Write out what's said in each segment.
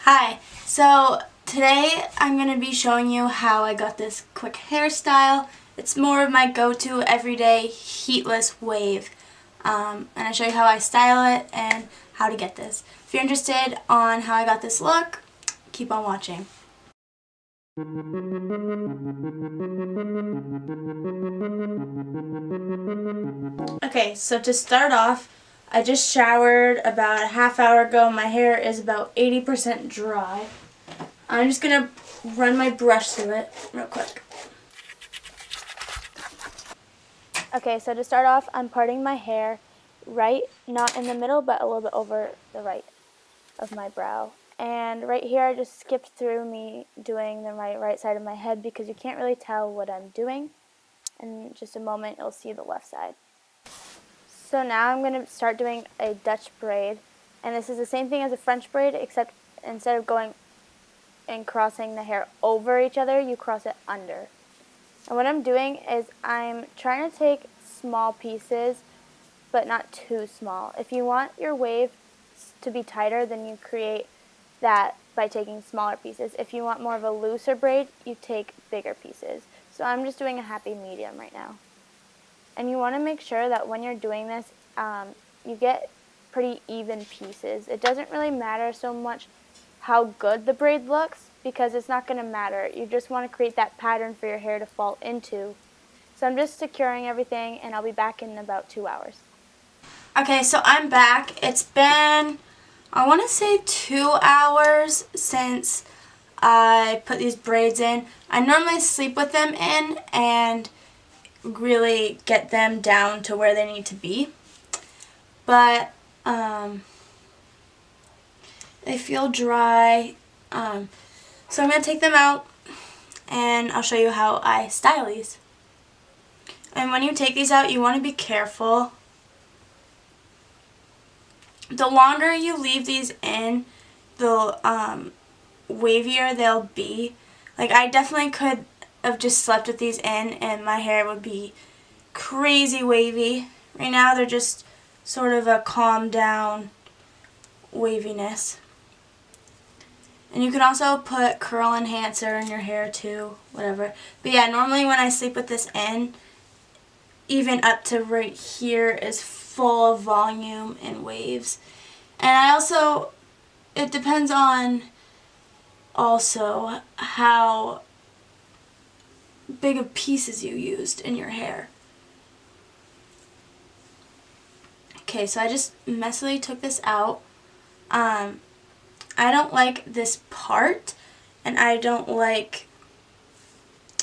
Hi, so today I'm going to be showing you how I got this quick hairstyle. It's more of my go-to everyday heatless wave. And I show you how I style it and how to get this. If you're interested on how I got this look, keep on watching. Okay, so to start off, I just showered about a half hour ago. My hair is about 80% dry. I'm just going to run my brush through it real quick. Okay, so to start off, I'm parting my hair right, not in the middle, but a little bit over the right of my brow. And right here, I just skipped through me doing the right side of my head because you can't really tell what I'm doing. In just a moment, you'll see the left side. So now I'm going to start doing a Dutch braid. And this is the same thing as a French braid, except instead of going and crossing the hair over each other, you cross it under. And what I'm doing is I'm trying to take small pieces, but not too small. If you want your wave to be tighter, then you create that by taking smaller pieces. If you want more of a looser braid, you take bigger pieces. So I'm just doing a happy medium right now. And you want to make sure that when you're doing this, you get pretty even pieces. It doesn't really matter so much how good the braid looks because it's not going to matter. You just want to create that pattern for your hair to fall into. So I'm just securing everything and I'll be back in about 2 hours. Okay, so I'm back. It's been, I want to say 2 hours since I put these braids in. I normally sleep with them in and really get them down to where they need to be. But they feel dry. So I'm going to take them out and I'll show you how I style these. And when you take these out, you want to be careful. The longer you leave these in, the wavier they'll be. Like, I definitely could have just slept with these in and my hair would be crazy wavy. Right now they're just sort of a calm down waviness. And you can also put curl enhancer in your hair too, whatever. But yeah, normally when I sleep with this in, even up to right here is full of volume and waves. And I also, it depends on also how big of pieces you used in your hair. Okay, so I just messily took this out. I don't like this part, and I don't like,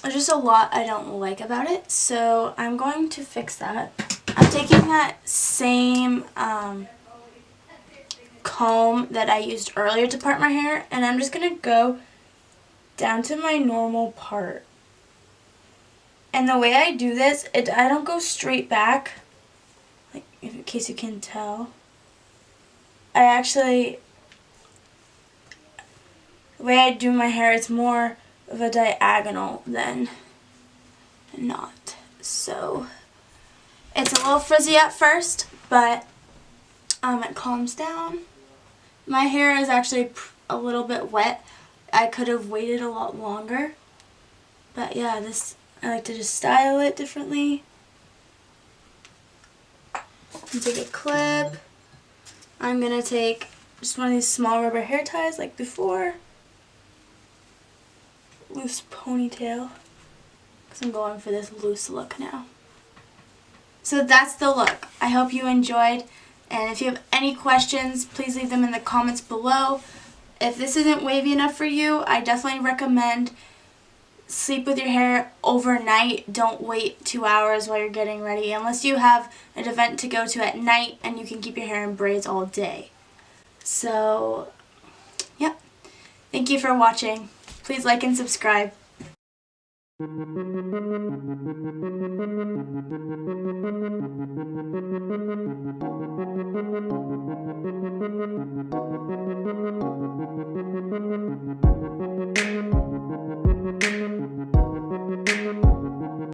there's just a lot I don't like about it, so I'm going to fix that. I'm taking that same comb that I used earlier to part my hair, and I'm just going to go down to my normal part. And the way I do this, I don't go straight back, like in case you can tell. I actually, the way I do my hair, it's more of a diagonal than not. So it's a little frizzy at first, but it calms down. My hair is actually a little bit wet. I could have waited a lot longer. But yeah, this, I like to just style it differently. And take a clip. I'm going to take just one of these small rubber hair ties like before. Loose ponytail. Because I'm going for this loose look now. So that's the look. I hope you enjoyed. And if you have any questions, please leave them in the comments below. If this isn't wavy enough for you, I definitely recommend sleep with your hair overnight. Don't wait 2 hours while you're getting ready unless you have an event to go to at night and you can keep your hair in braids all day. So, yep. Thank you for watching. Please like and subscribe.